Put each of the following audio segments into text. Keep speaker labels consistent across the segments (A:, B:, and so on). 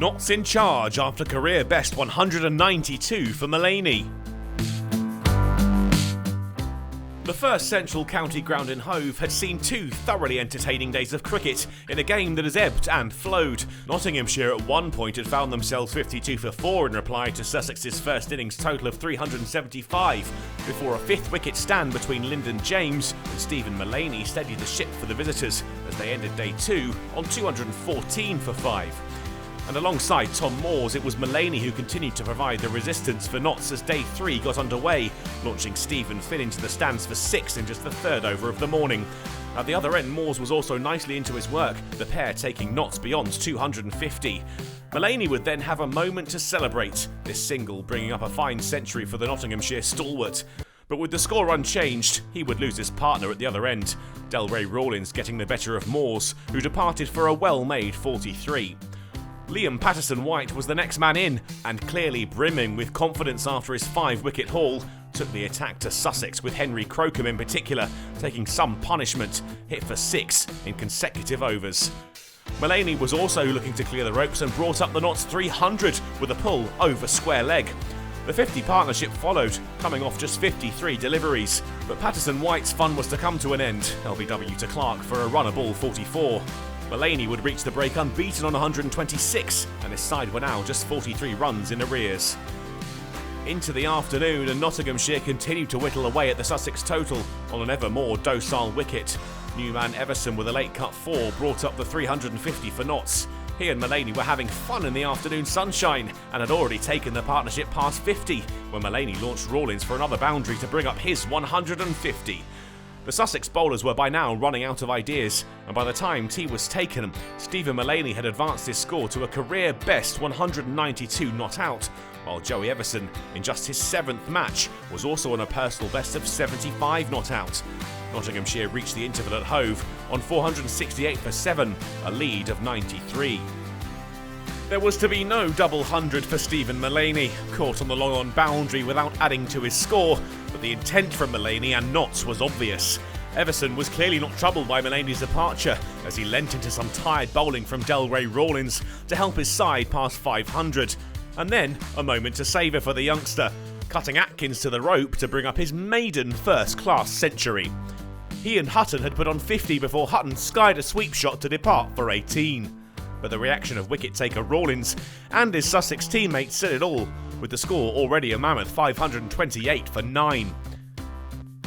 A: Notts in charge after career best 192 for Mullany. The first Central County ground in Hove had seen two thoroughly entertaining days of cricket in a game that has ebbed and flowed. Nottinghamshire at one point had found themselves 52 for 4 in reply to Sussex's first innings total of 375, before a fifth wicket stand between Lyndon James and Stephen Mullany steadied the ship for the visitors as they ended day 2 on 214 for 5. And alongside Tom Moores, it was Mullany who continued to provide the resistance for Notts as day 3 got underway, launching Stephen Finn into the stands for 6 in just the third over of the morning. At the other end, Moores was also nicely into his work, the pair taking Notts beyond 250. Mullany would then have a moment to celebrate, this single bringing up a fine century for the Nottinghamshire stalwart. But with the score unchanged, he would lose his partner at the other end, Delray Rawlins getting the better of Moores, who departed for a well-made 43. Liam Patterson-White was the next man in, and clearly brimming with confidence after his 5-wicket haul, took the attack to Sussex, with Henry Crocombe in particular taking some punishment, hit for 6 in consecutive overs. Mullany was also looking to clear the ropes and brought up the Notts 300 with a pull over square leg. The 50 partnership followed, coming off just 53 deliveries, but Patterson-White's fun was to come to an end, LBW to Clark for a run-a-ball 44. Mullany would reach the break unbeaten on 126, and his side were now just 43 runs in arrears. Into the afternoon, and Nottinghamshire continued to whittle away at the Sussex total on an ever more docile wicket. Newman Everson with a late cut 4 brought up the 350 for Notts. He and Mullany were having fun in the afternoon sunshine and had already taken the partnership past 50 when Mullany launched Rawlins for another boundary to bring up his 150. The Sussex bowlers were by now running out of ideas, and by the time tea was taken, Stephen Mullany had advanced his score to a career best 192 not out, while Joey Everson, in just his 7th match, was also on a personal best of 75 not out. Nottinghamshire reached the interval at Hove on 468 for 7, a lead of 93. There was to be no double 100 for Stephen Mullany, caught on the long-on boundary without adding to his score, but the intent from Mullany and Notts was obvious. Everson was clearly not troubled by Mullany's departure, as he lent into some tired bowling from Delray Rawlins to help his side past 500. And then, a moment to savour for the youngster, cutting Atkins to the rope to bring up his maiden first-class century. He and Hutton had put on 50 before Hutton skied a sweep shot to depart for 18. But the reaction of wicket-taker Rawlins and his Sussex teammates said it all, with the score already a mammoth 528 for 9.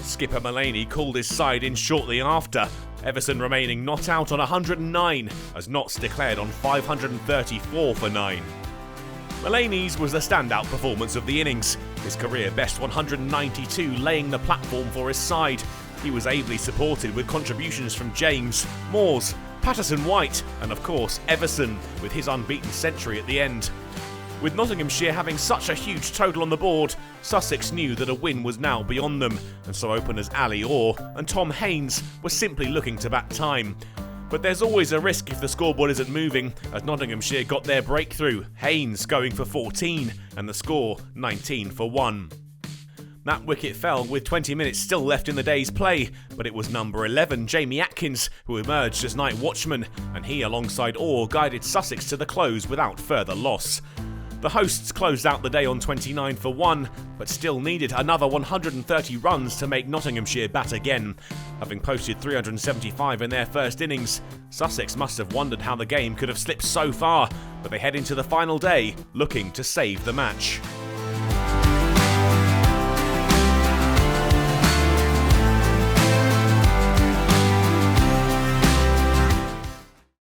A: Skipper Mullany called his side in shortly after, Everson remaining not out on 109, as Notts declared on 534 for 9. Mullany's was the standout performance of the innings, his career best 192 laying the platform for his side. He was ably supported with contributions from James, Moores, Patterson-White, and of course Everson, with his unbeaten century at the end. With Nottinghamshire having such a huge total on the board, Sussex knew that a win was now beyond them, and so openers Ali Orr and Tom Haynes were simply looking to bat time. But there's always a risk if the scoreboard isn't moving, as Nottinghamshire got their breakthrough, Haynes going for 14, and the score 19 for 1. That wicket fell with 20 minutes still left in the day's play, but it was number 11, Jamie Atkins, who emerged as night watchman, and he alongside Orr guided Sussex to the close without further loss. The hosts closed out the day on 29 for 1, but still needed another 130 runs to make Nottinghamshire bat again. Having posted 375 in their first innings, Sussex must have wondered how the game could have slipped so far, but they head into the final day looking to save the match.